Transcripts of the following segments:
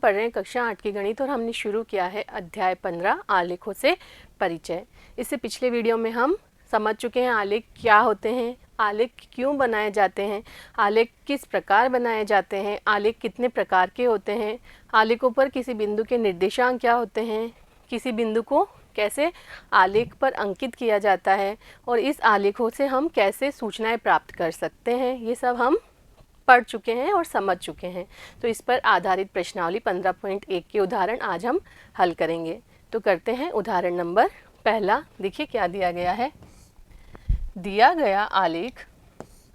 पढ़ रहे हैं कक्षा 8 की गणित और हमने शुरू किया है अध्याय 15 आलेखों से परिचय। इससे पिछले वीडियो में हम समझ चुके हैं आलेख क्या होते हैं, आलेख क्यों बनाए जाते हैं, आलेख किस प्रकार बनाए जाते हैं, आलेख कितने प्रकार के होते हैं, आलेखों पर किसी बिंदु के निर्देशांक क्या होते हैं, किसी बिंदु को कैसे आलेख पर अंकित किया जाता है और इस आलेखों से हम कैसे सूचनाएं प्राप्त कर सकते हैं, ये सब हम पढ़ चुके हैं और समझ चुके हैं। तो इस पर आधारित प्रश्नावली 15.1 के उदाहरण आज हम हल करेंगे। तो करते हैं उदाहरण नंबर पहला। देखिए क्या दिया गया है। दिया गया आलेख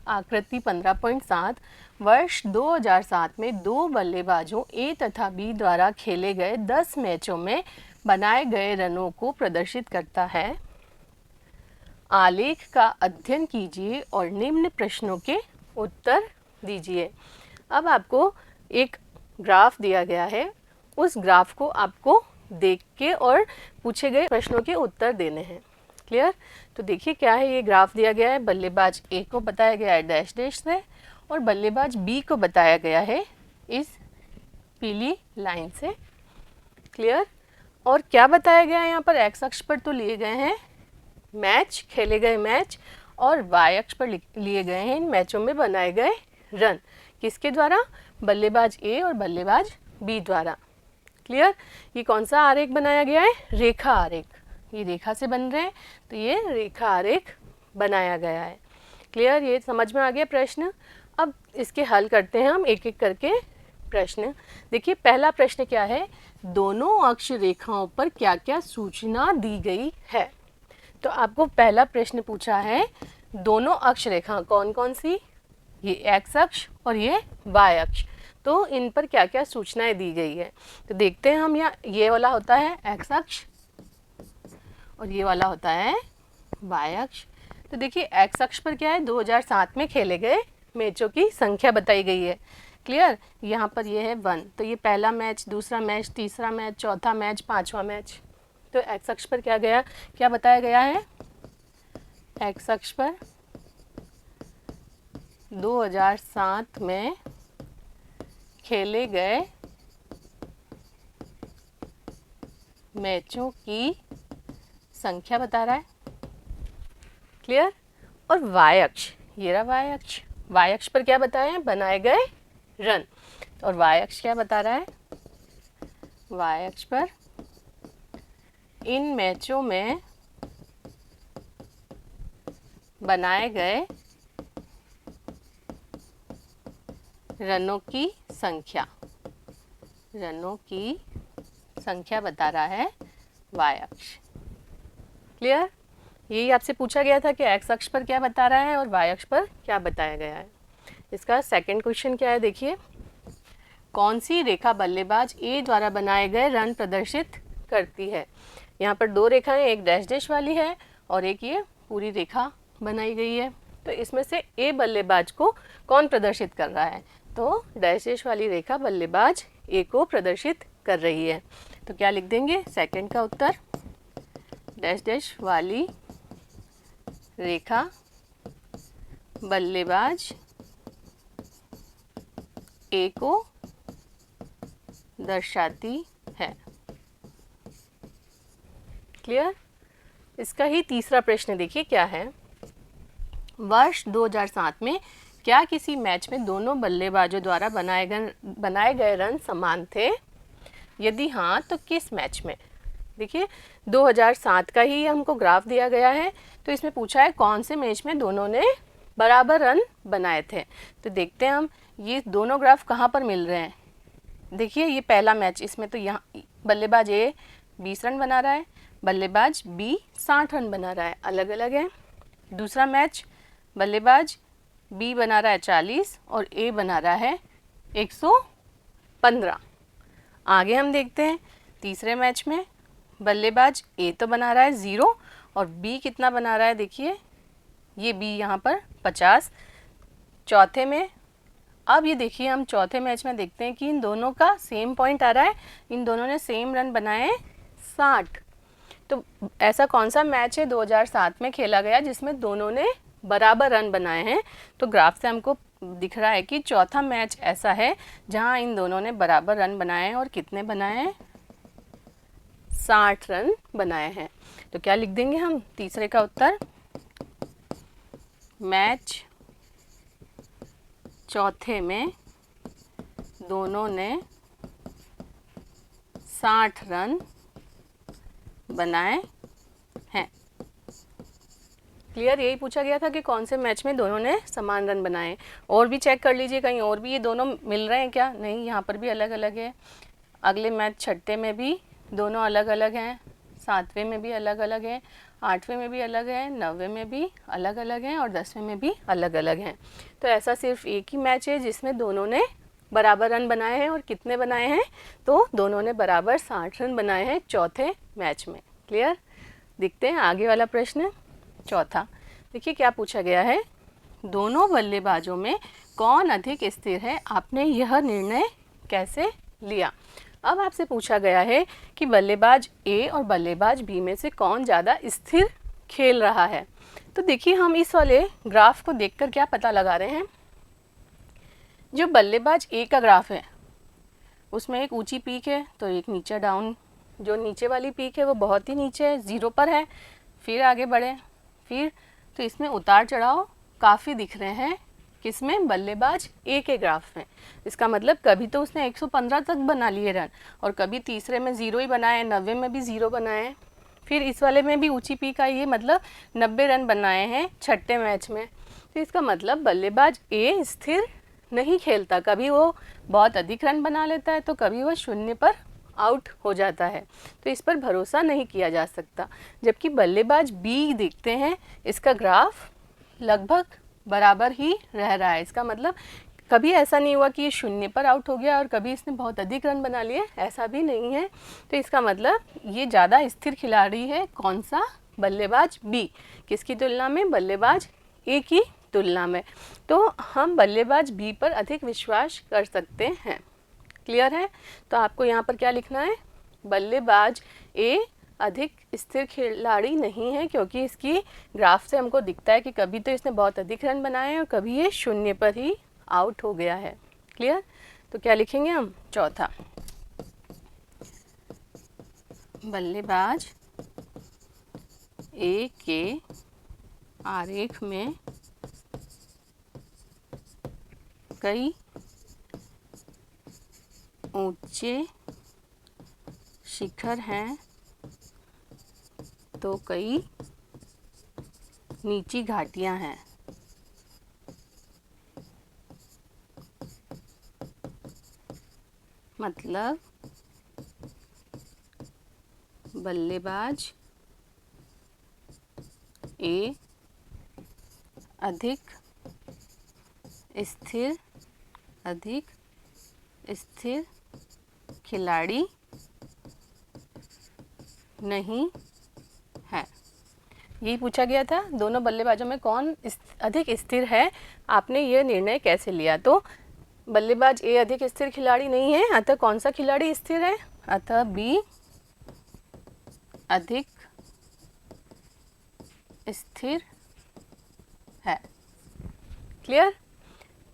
आकृति 15.7 वर्ष 2007 में दो बल्लेबाजों ए तथा बी द्वारा खेले गए 10 मैचों में बनाए गए रनों को प्रदर्शित करता है। आलेख का अध्ययन कीजिए और निम्न प्रश्नों के उत्तर दीजिए। अब आपको एक ग्राफ दिया गया है, उस ग्राफ को आपको देख के और पूछे गए प्रश्नों के उत्तर देने हैं। क्लियर? तो देखिए क्या है, ये ग्राफ दिया गया है। बल्लेबाज ए को बताया गया है डैश डैश से और बल्लेबाज बी को बताया गया है इस पीली लाइन से। क्लियर? और क्या बताया गया है यहाँ पर, एक्स अक्ष पर तो लिए गए हैं मैच, खेले गए मैच, और वाई अक्ष पर लिए गए हैं इन मैचों में बनाए गए रन। किसके द्वारा? बल्लेबाज ए और बल्लेबाज बी द्वारा। क्लियर? ये कौन सा आरेख बनाया गया है? रेखा आरेख। ये रेखा से बन रहे हैं तो ये रेखा आरेख बनाया गया है। क्लियर? ये समझ में आ गया प्रश्न। अब इसके हल करते हैं हम एक एक करके प्रश्न। देखिए पहला प्रश्न क्या है, दोनों अक्ष रेखाओं पर क्या क्या सूचना दी गई है। तो आपको पहला प्रश्न पूछा है दोनों अक्ष रेखा कौन कौन सी, ये एक्स अक्ष और ये वाई अक्ष, तो इन पर क्या क्या सूचनाएं दी गई है। तो देखते हैं हम, यहाँ ये वाला होता है एक्स अक्ष और ये वाला होता है वाई अक्ष। तो देखिए एक्स अक्ष पर क्या है, 2007 में खेले गए मैचों की संख्या बताई गई है। क्लियर? यहाँ पर ये है 1, तो ये पहला मैच, दूसरा मैच, तीसरा मैच, चौथा मैच, पांचवा मैच। तो एक्स अक्ष पर क्या गया, क्या बताया गया है, एक्स अक्ष पर 2007 में खेले गए मैचों की संख्या बता रहा है। क्लियर? और वाई अक्ष, ये रहा वाई अक्ष। वाई अक्ष पर क्या बताया है, बनाए गए रन। और वाई अक्ष क्या बता रहा है, वाई अक्ष पर इन मैचों में बनाए गए रनों की संख्या, रनों की संख्या बता रहा है वाई अक्ष। क्लियर? यही आपसे पूछा गया था कि एक्स अक्ष पर क्या बता रहा है और वाई अक्ष पर क्या बताया गया है। इसका सेकंड क्वेश्चन क्या है, देखिए कौन सी रेखा बल्लेबाज ए द्वारा बनाए गए रन प्रदर्शित करती है। यहाँ पर दो रेखाएं, एक डैश डैश वाली है और एक ये पूरी रेखा बनाई गई है। तो इसमें से ए बल्लेबाज को कौन प्रदर्शित कर रहा है, तो डैश डैश वाली रेखा बल्लेबाज ए को प्रदर्शित कर रही है। तो क्या लिख देंगे, सेकंड का उत्तर, डैश डैश वाली रेखा बल्लेबाज ए को दर्शाती है। क्लियर? इसका ही तीसरा प्रश्न देखिए क्या है, वर्ष 2007 में क्या किसी मैच में दोनों बल्लेबाजों द्वारा बनाए गए रन समान थे, यदि हाँ तो किस मैच में। देखिए 2007 का ही हमको ग्राफ दिया गया है, तो इसमें पूछा है कौन से मैच में दोनों ने बराबर रन बनाए थे। तो देखते हैं हम ये दोनों ग्राफ कहाँ पर मिल रहे हैं। देखिए ये पहला मैच, इसमें तो यहाँ बल्लेबाज ए 20 रन बना रहा है, बल्लेबाज बी 60 रन बना रहा है, अलग अलग है। दूसरा मैच बल्लेबाज बी बना रहा है 40 और ए बना रहा है 115। आगे हम देखते हैं तीसरे मैच में बल्लेबाज ए तो बना रहा है 0 और बी कितना बना रहा है, देखिए ये बी यहाँ पर 50। चौथे में, अब ये देखिए हम चौथे मैच में देखते हैं कि इन दोनों का सेम पॉइंट आ रहा है, इन दोनों ने सेम रन बनाए 60। तो ऐसा कौन सा मैच है 2007 में खेला गया जिसमें दोनों ने बराबर रन बनाए हैं। तो ग्राफ से हमको दिख रहा है कि चौथा मैच ऐसा है जहां इन दोनों ने बराबर रन बनाए हैं और कितने बनाए हैं, 60 रन बनाए हैं। तो क्या लिख देंगे हम तीसरे का उत्तर, मैच चौथे में दोनों ने 60 रन बनाए हैं। क्लियर, यही पूछा गया था कि कौन से मैच में दोनों ने समान रन बनाए। और भी चेक कर लीजिए कहीं और भी ये दोनों मिल रहे हैं क्या, नहीं, यहाँ पर भी अलग अलग है। अगले मैच छठे में भी दोनों अलग अलग हैं, सातवें में भी अलग अलग है, आठवें में भी अलग है, नौवें में भी अलग अलग हैं और 10वें में भी अलग अलग हैं। तो ऐसा सिर्फ एक ही मैच है जिसमें दोनों ने बराबर रन बनाए हैं, और कितने बनाए हैं, तो दोनों ने बराबर 60 रन बनाए हैं चौथे मैच में। क्लियर, देखते हैं आगे वाला प्रश्न चौथा। देखिए क्या पूछा गया है, दोनों बल्लेबाजों में कौन अधिक स्थिर है, आपने यह निर्णय कैसे लिया। अब आपसे पूछा गया है कि बल्लेबाज ए और बल्लेबाज बी में से कौन ज़्यादा स्थिर खेल रहा है। तो देखिए हम इस वाले ग्राफ को देखकर क्या पता लगा रहे हैं, जो बल्लेबाज ए का ग्राफ है उसमें एक ऊंची पीक है तो एक नीचे डाउन, जो नीचे वाली पीक है वो बहुत ही नीचे है, 0 पर है। फिर आगे बढ़े, फिर तो इसमें उतार चढ़ाव काफ़ी दिख रहे हैं, किसमें, बल्लेबाज ए के ग्राफ में। इसका मतलब कभी तो उसने 115 तक बना लिए रन, और कभी तीसरे में 0 ही बनाए, 90 में भी 0 बनाए, फिर इस वाले में भी ऊंची पीक आई है, मतलब 90 रन बनाए हैं छठे मैच में। तो इसका मतलब बल्लेबाज ए स्थिर नहीं खेलता, कभी वो बहुत अधिक रन बना लेता है तो कभी वो 0 पर आउट हो जाता है। तो इस पर भरोसा नहीं किया जा सकता। जबकि बल्लेबाज बी देखते हैं, इसका ग्राफ लगभग बराबर ही रह रहा है। इसका मतलब कभी ऐसा नहीं हुआ कि ये 0 पर आउट हो गया और कभी इसने बहुत अधिक रन बना लिए, ऐसा भी नहीं है। तो इसका मतलब ये ज़्यादा स्थिर खिलाड़ी है, कौन सा, बल्लेबाज बी, किसकी तुलना में, बल्लेबाज ए की तुलना में। तो हम बल्लेबाज बी पर अधिक विश्वास कर सकते हैं। क्लियर है, तो आपको यहाँ पर क्या लिखना है, बल्लेबाज ए अधिक स्थिर खिलाड़ी नहीं है, क्योंकि इसकी ग्राफ से हमको दिखता है कि कभी तो इसने बहुत अधिक रन बनाए हैं और कभी ये 0 पर ही आउट हो गया है। क्लियर, तो क्या लिखेंगे हम, चौथा, बल्लेबाज ए के आरेख में कई ऊंचे शिखर हैं तो कई नीची घाटियां हैं। मतलब बल्लेबाज ए अधिक स्थिर खिलाड़ी नहीं है। यही पूछा गया था, दोनों बल्लेबाजों में कौन अधिक स्थिर है, आपने ये निर्णय कैसे लिया। तो बल्लेबाज ए अधिक स्थिर खिलाड़ी नहीं है, अतः कौन सा खिलाड़ी स्थिर है, अतः बी अधिक स्थिर है। क्लियर,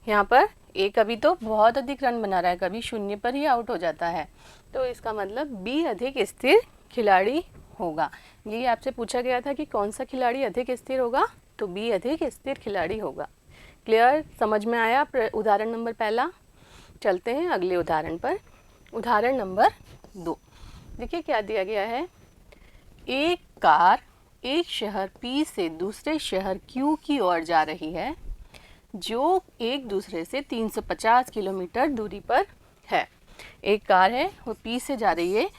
यहाँ पर ए कभी तो बहुत अधिक रन बना रहा है, कभी 0 पर ही आउट हो जाता है, तो इसका मतलब बी अधिक स्थिर खिलाड़ी होगा। ये आपसे पूछा गया था कि कौन सा खिलाड़ी अधिक स्थिर होगा, तो बी अधिक स्थिर खिलाड़ी होगा। क्लियर, समझ में आया उदाहरण नंबर पहला। चलते हैं अगले उदाहरण पर, उदाहरण नंबर 2। देखिए क्या दिया गया है, एक कार एक शहर P से दूसरे शहर Q की ओर जा रही है, जो एक दूसरे से 350 किलोमीटर दूरी पर है। एक कार है वो P से जा रही है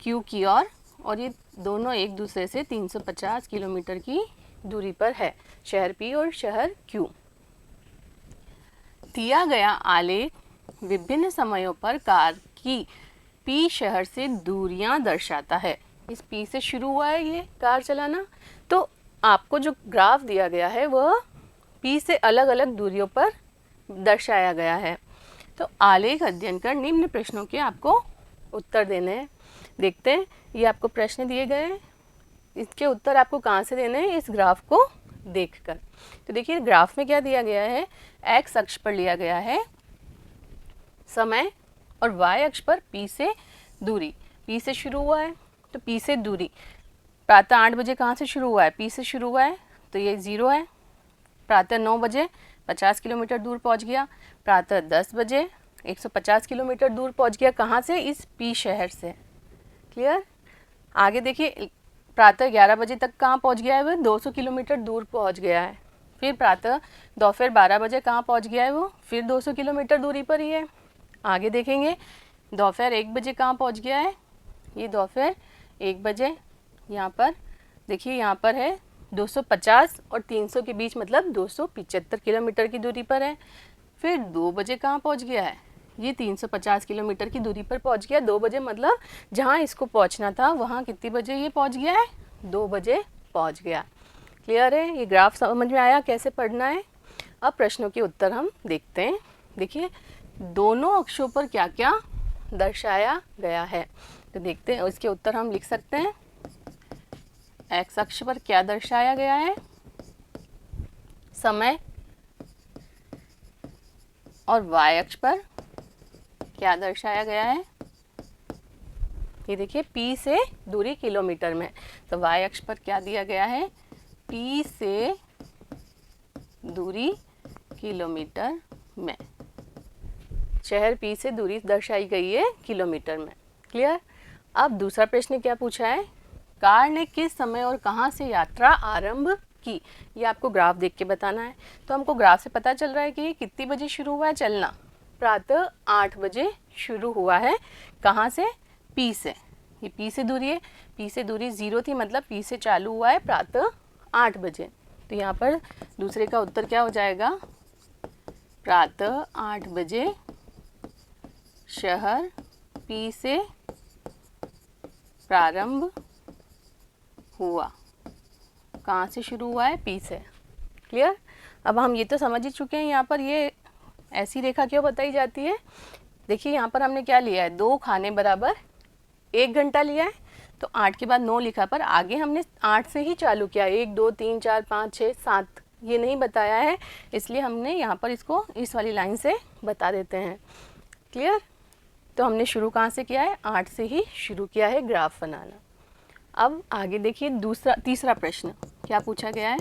Q की ओर, और ये दोनों एक दूसरे से 350 किलोमीटर की दूरी पर है, शहर P और शहर Q। दिया गया आलेख विभिन्न समयों पर कार की P शहर से दूरियां दर्शाता है। इस P से शुरू हुआ है ये कार चलाना, तो आपको जो ग्राफ दिया गया है वह P से अलग अलग दूरियों पर दर्शाया गया है। तो आलेख अध्ययन कर निम्न प्रश्नों के आपको उत्तर देने हैं। देखते हैं, ये आपको प्रश्न दिए गए हैं, इसके उत्तर आपको कहाँ से देने हैं, इस ग्राफ को देखकर। तो देखिए ग्राफ में क्या दिया गया है, एक्स अक्ष पर लिया गया है समय और वाई अक्ष पर पी से दूरी। पी से शुरू हुआ है तो पी से दूरी, प्रातः 8 बजे कहाँ से शुरू हुआ है, पी से शुरू हुआ है तो ये 0 है। प्रातः 9 बजे 50 किलोमीटर दूर पहुँच गया, प्रातः 10 बजे 150 किलोमीटर दूर पहुँच गया, कहाँ से, इस पी शहर से। क्लियर। आगे देखिए प्रातः 11 बजे तक कहाँ पहुँच गया है, वो 200 किलोमीटर दूर पहुँच गया है। फिर प्रातः दोपहर 12 बजे कहाँ पहुँच गया है, वो फिर 200 किलोमीटर दूरी पर ही है। आगे देखेंगे दोपहर 1 बजे कहाँ पहुँच गया है, ये दोपहर 1 बजे यहाँ पर देखिए, यहाँ पर है 250 और 300 के बीच, मतलब 275 किलोमीटर की दूरी पर है। फिर 2 बजे कहाँ पहुँच गया है, ये 350 किलोमीटर की दूरी पर पहुँच गया। 2 बजे मतलब जहाँ इसको पहुँचना था वहाँ कितनी बजे ये पहुँच गया है, 2 बजे पहुँच गया। क्लियर है, ये ग्राफ समझ में आया कैसे पढ़ना है। अब प्रश्नों के उत्तर हम देखते हैं। देखिए दोनों अक्षों पर क्या क्या दर्शाया गया है, तो देखते हैं इसके उत्तर हम लिख सकते हैं। एक्स अक्ष पर क्या दर्शाया गया है, समय, और वाई अक्ष पर क्या दर्शाया गया है, ये देखिए पी से दूरी किलोमीटर में, तो वाई अक्ष पर क्या दिया गया है, पी से दूरी किलोमीटर में, शहर पी से दूरी दर्शाई गई है किलोमीटर में। क्लियर। अब दूसरा प्रश्न क्या पूछा है, कार ने किस समय और कहाँ से यात्रा आरंभ की, ये आपको ग्राफ देख के बताना है। तो हमको ग्राफ से पता चल रहा है कि ये कितनी बजे शुरू हुआ है चलना, प्रातः 8 बजे शुरू हुआ है, कहाँ से, पी से। ये पी से दूरी है, पी से दूरी 0 थी, मतलब पी से चालू हुआ है प्रातः 8 बजे। तो यहाँ पर दूसरे का उत्तर क्या हो जाएगा, प्रातः 8 बजे शहर पी से प्रारंभ हुआ, कहाँ से शुरू हुआ है, पी से। क्लियर। अब हम ये तो समझ ही चुके हैं, यहाँ पर ये ऐसी रेखा क्यों बताई जाती है। देखिए यहाँ पर हमने क्या लिया है, 2 खाने बराबर 1 घंटा लिया है, तो 8 के बाद 9 लिखा, पर आगे हमने 8 से ही चालू किया, 1 2 3 4 5 6 7 ये नहीं बताया है, इसलिए हमने यहाँ पर इसको इस वाली लाइन से बता देते हैं। क्लियर। तो हमने शुरू कहाँ से किया है, 8 से ही शुरू किया है ग्राफ बनाना। अब आगे देखिए तीसरा प्रश्न क्या पूछा गया है,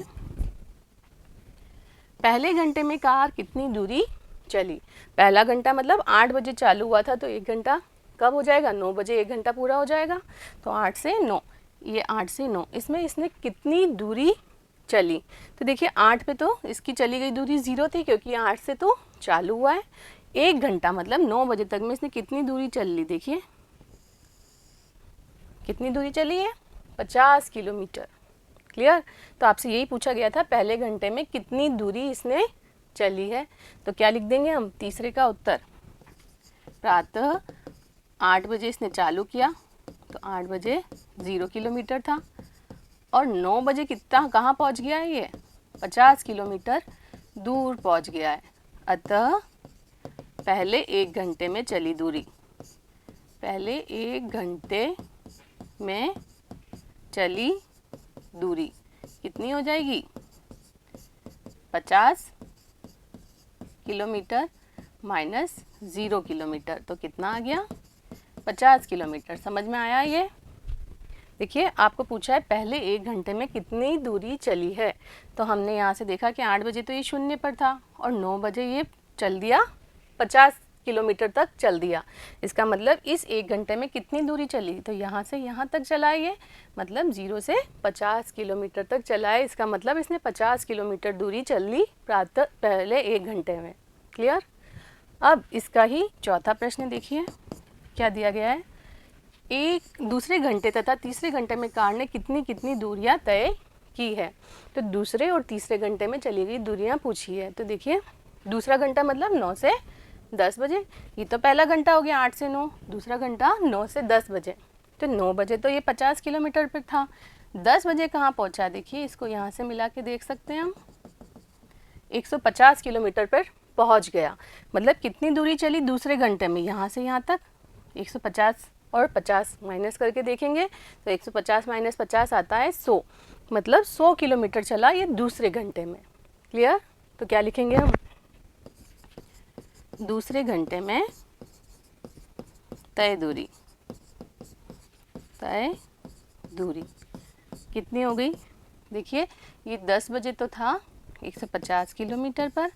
पहले घंटे में कार कितनी दूरी चली। पहला घंटा मतलब 8 बजे चालू हुआ था, तो 1 घंटा कब हो जाएगा, 9 बजे 1 घंटा पूरा हो जाएगा, तो 8 से 9, ये 8 से 9, इसमें इसने कितनी दूरी चली। तो देखिए 8 पे तो इसकी चली गई दूरी 0 थी, क्योंकि 8 से तो चालू हुआ है। 1 घंटा मतलब 9 बजे तक में इसने कितनी दूरी चल ली, देखिए कितनी दूरी चली है, 50 किलोमीटर। क्लियर। तो आपसे यही पूछा गया था, पहले घंटे में कितनी दूरी इसने चली है। तो क्या लिख देंगे हम, तीसरे का उत्तर, प्रातः 8 बजे इसने चालू किया, तो 8 बजे 0 किलोमीटर था, और 9 बजे कितना कहाँ पहुँच गया है, ये 50 किलोमीटर दूर पहुँच गया है। अतः पहले 1 घंटे में चली दूरी, पहले 1 घंटे में चली दूरी कितनी हो जाएगी, 50 किलोमीटर माइनस 0 किलोमीटर, तो कितना आ गया, 50 किलोमीटर। समझ में आया ये। देखिए आपको पूछा है पहले 1 घंटे में कितनी दूरी चली है, तो हमने यहाँ से देखा कि 8 बजे तो ये 0 पर था, और 9 बजे ये चल दिया 50 किलोमीटर तक चल दिया। इसका मतलब इस 1 घंटे में कितनी दूरी चली, तो यहाँ से यहाँ तक चला है ये, मतलब 0 से 50 किलोमीटर तक चला है। इसका मतलब इसने 50 किलोमीटर दूरी चल ली प्रातः पहले 1 घंटे में। क्लियर। अब इसका ही चौथा प्रश्न देखिए क्या दिया गया है, एक दूसरे घंटे तथा तीसरे घंटे में कार ने कितनी कितनी दूरियां तय की है। तो दूसरे और तीसरे घंटे में चली गई दूरियां पूछी है। तो देखिए दूसरा घंटा मतलब 9 से 10 बजे, ये तो पहला घंटा हो गया 8 से 9, दूसरा घंटा 9 से 10 बजे। तो 9 बजे तो ये 50 किलोमीटर पर था, 10 बजे कहाँ पहुँचा, देखिए इसको यहाँ से मिला के देख सकते हैं हम, 150 किलोमीटर पर पहुँच गया। मतलब कितनी दूरी चली दूसरे घंटे में, यहाँ से यहाँ तक 150 और 50 माइनस करके देखेंगे तो 150 माइनस 50 आता है 100, मतलब 100 किलोमीटर चला ये दूसरे घंटे में। क्लियर? तो क्या लिखेंगे हम? दूसरे घंटे में तय दूरी, तय दूरी कितनी हो गई? देखिए ये 10 बजे तो था 150 किलोमीटर पर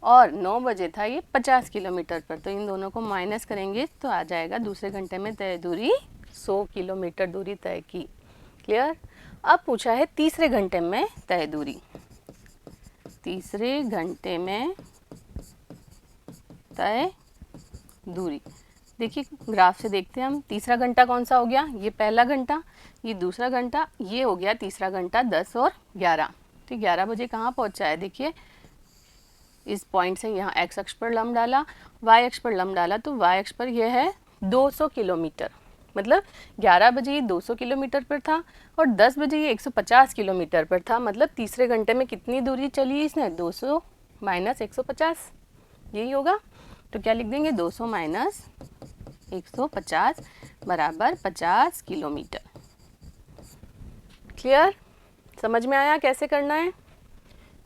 और 9 बजे था ये 50 किलोमीटर पर, तो इन दोनों को माइनस करेंगे तो आ जाएगा दूसरे घंटे में तय दूरी 100 किलोमीटर दूरी तय की। क्लियर? अब पूछा है तीसरे घंटे में तय दूरी। तीसरे घंटे में तय दूरी, देखिए ग्राफ से देखते हैं हम। तीसरा घंटा कौन सा हो गया? ये पहला घंटा, ये दूसरा घंटा, ये हो गया तीसरा घंटा 10 और 11। तो 11 बजे कहाँ पहुँचा है? देखिए इस पॉइंट से यहाँ एक्स अक्ष पर लंब डाला, वाई अक्ष पर लंब डाला, तो वाई अक्ष पर यह है 200 किलोमीटर, मतलब 11 बजे ये 200 किलोमीटर पर था और 10 बजे ये 150 किलोमीटर पर था, मतलब तीसरे घंटे में कितनी दूरी चली इसने? 200 माइनस 150, यही होगा। तो क्या लिख देंगे? 200 माइनस 150 बराबर 50 किलोमीटर। क्लियर? समझ में आया कैसे करना है?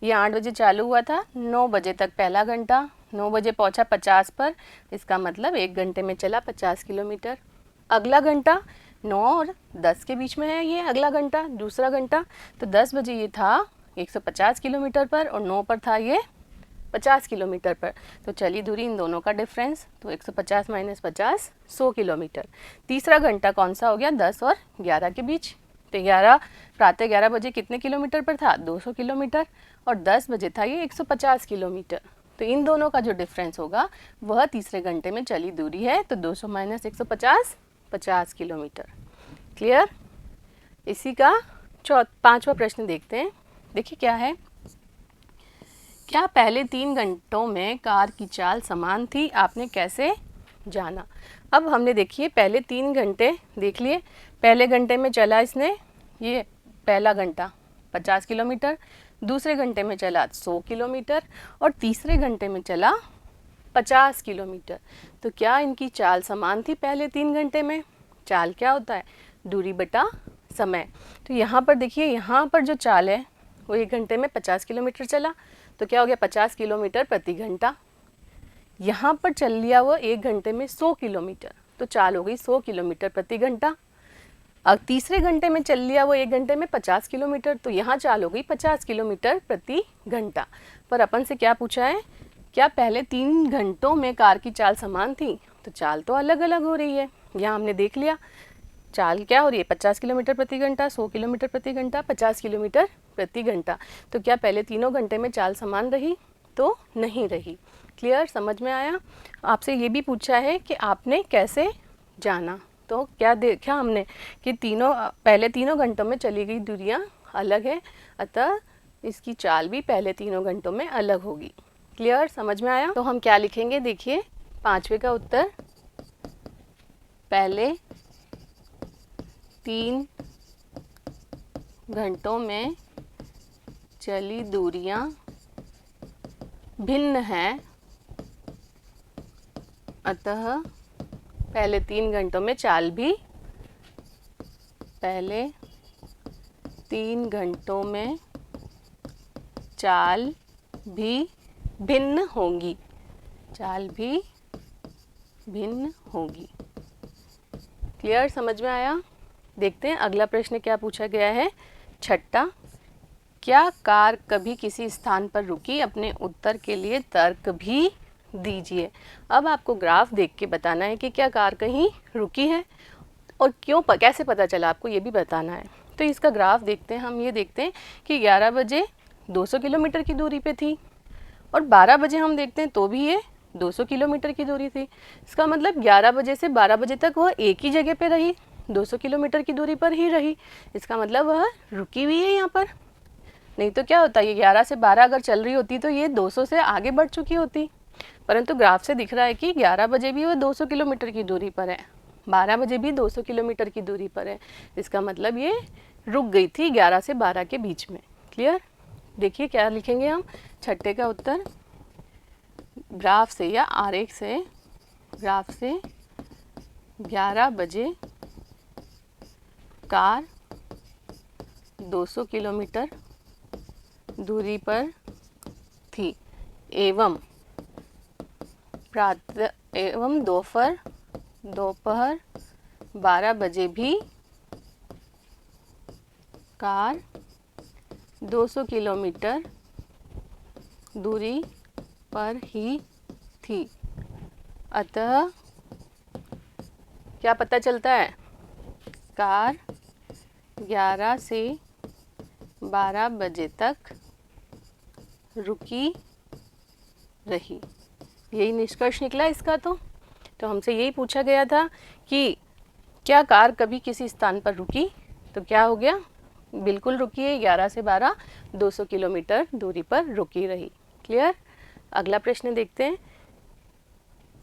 ये 8 बजे चालू हुआ था, 9 बजे तक पहला घंटा, 9 बजे पहुंचा 50 पर, इसका मतलब 1 घंटे में चला 50 किलोमीटर। अगला घंटा 9 और 10 के बीच में है, ये अगला घंटा दूसरा घंटा, तो 10 बजे ये था 150 किलोमीटर पर और 9 पर था ये 50 किलोमीटर पर। तो चली दूरी इन दोनों का डिफरेंस, तो 150 माइनस 50 100 किलोमीटर। तीसरा घंटा कौन सा हो गया? 10 और 11 के बीच। तो 11 प्रातः 11 बजे कितने किलोमीटर पर था? 200 किलोमीटर और 10 बजे था ये 150 किलोमीटर। तो इन दोनों का जो डिफरेंस होगा वह तीसरे घंटे में चली दूरी है, तो 200 माइनस 150 50 किलोमीटर। क्लियर? इसी का पांचवा प्रश्न देखते हैं। देखिए क्या है, क्या पहले 3 घंटों में कार की चाल समान थी? आपने कैसे जाना? अब हमने देखिए पहले 3 घंटे देख लिए। पहले घंटे में चला इसने, ये पहला घंटा 50 किलोमीटर, दूसरे घंटे में चला 100 किलोमीटर और तीसरे घंटे में चला 50 किलोमीटर। तो क्या इनकी चाल समान थी पहले 3 घंटे में? चाल क्या होता है? दूरी बटा समय। तो यहाँ पर देखिए, यहाँ पर जो चाल है वो 1 घंटे में 50 किलोमीटर चला, तो क्या हो गया? 50 किलोमीटर प्रति घंटा। यहाँ पर चल लिया वो 1 घंटे में 100 किलोमीटर, तो चाल हो गई 100 किलोमीटर प्रति घंटा। अब तीसरे घंटे में चल लिया वो 1 घंटे में 50 किलोमीटर, तो यहाँ चाल हो गई 50 किलोमीटर प्रति घंटा। पर अपन से क्या पूछा है? क्या पहले 3 घंटों में कार की चाल समान थी? तो चाल तो अलग अलग हो रही है। यहाँ हमने देख लिया चाल क्या हो रही है, 50 किलोमीटर प्रति घंटा, 100 किलोमीटर प्रति घंटा, 50 किलोमीटर प्रति घंटा। तो क्या पहले तीनों घंटे में चाल समान रही? तो नहीं रही। क्लियर? समझ में आया? आपसे ये भी पूछा है कि आपने कैसे जाना, तो क्या देखा हमने कि पहले तीनों घंटों में चली गई दूरियाँ अलग है, अतः इसकी चाल भी पहले तीनों घंटों में अलग होगी। क्लियर? समझ में आया? तो हम क्या लिखेंगे? देखिए पांचवे का उत्तर, पहले 3 घंटों में चली दूरियां भिन्न हैं, अतः पहले 3 घंटों में चाल भी, पहले 3 घंटों में चाल भी भिन्न होंगी, चाल भी भिन्न होगी। क्लियर? समझ में आया? देखते हैं अगला प्रश्न क्या पूछा गया है। छठा, क्या कार कभी किसी स्थान पर रुकी? अपने उत्तर के लिए तर्क भी दीजिए। अब आपको ग्राफ देख के बताना है कि क्या कार कहीं रुकी है और क्यों, कैसे पता चला आपको ये भी बताना है। तो इसका ग्राफ देखते हैं हम। ये देखते हैं कि 11 बजे 200 किलोमीटर की दूरी पे थी और 12 बजे हम देखते हैं तो भी ये 200 किलोमीटर की दूरी थी। इसका मतलब 11 बजे से 12 बजे तक वह एक ही जगह पे रही, 200 किलोमीटर की दूरी पर ही रही। इसका मतलब वह रुकी हुई है यहाँ पर। नहीं तो क्या होता, ये 11 से 12 अगर चल रही होती तो ये 200 से आगे बढ़ चुकी होती, परंतु ग्राफ से दिख रहा है कि 11 बजे भी वह 200 किलोमीटर की दूरी पर है, 12 बजे भी 200 किलोमीटर की दूरी पर है। इसका मतलब ये रुक गई थी 11 से 12 के बीच में। क्लियर? देखिए क्या लिखेंगे हम। छठे का उत्तर, ग्राफ से या आरेख से, ग्राफ से 11 बजे कार 200 किलोमीटर दूरी पर थी एवं दोपहर 12 बजे भी कार 200 किलोमीटर दूरी पर ही थी। अतः क्या पता चलता है? कार 11 से 12 बजे तक रुकी रही। यही निष्कर्ष निकला इसका। तो हमसे यही पूछा गया था कि क्या कार कभी किसी स्थान पर रुकी? तो क्या हो गया? बिल्कुल रुकी है, 11 से 12 200 किलोमीटर दूरी पर रुकी रही। क्लियर? अगला प्रश्न देखते हैं।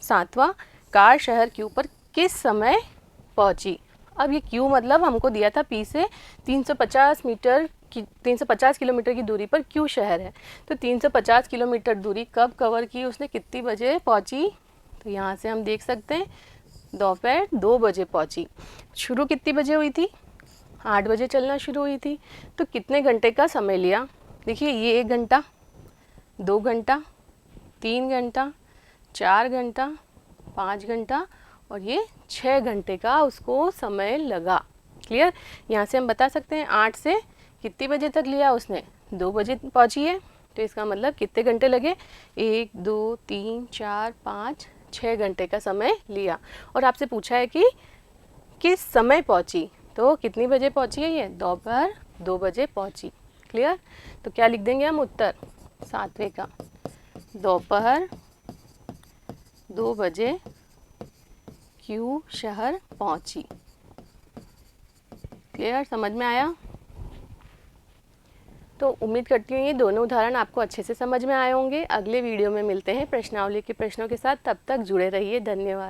7वां, कार शहर क्यू पर किस समय पहुंची? अब ये क्यू मतलब हमको दिया था पी से 350 किलोमीटर की दूरी पर क्यू शहर है। तो 350 किलोमीटर दूरी कब कवर की उसने, कितनी बजे पहुंची? तो यहाँ से हम देख सकते हैं दोपहर 2 बजे पहुंची। शुरू कितनी बजे हुई थी? 8 बजे चलना शुरू हुई थी। तो कितने घंटे का समय लिया? देखिए ये 1 घंटा, 2 घंटा, 3 घंटा, 4 घंटा, 5 घंटा और ये 6 घंटे का उसको समय लगा। क्लियर? यहाँ से हम बता सकते हैं 8 से कितनी बजे तक लिया उसने? 2 बजे पहुँची है। तो इसका मतलब कितने घंटे लगे? 1 2 3 4 5 6 घंटे का समय लिया। और आपसे पूछा है कि किस समय पहुँची, तो कितनी बजे पहुँची है ये? दोपहर 2 बजे पहुँची। क्लियर? तो क्या लिख देंगे हम उत्तर 7वें का? दोपहर 2 बजे क्यू शहर पहुँची। क्लियर? समझ में आया? तो उम्मीद करती हूँ ये दोनों उदाहरण आपको अच्छे से समझ में आए होंगे। अगले वीडियो में मिलते हैं प्रश्नावली के प्रश्नों के साथ। तब तक जुड़े रहिए। धन्यवाद।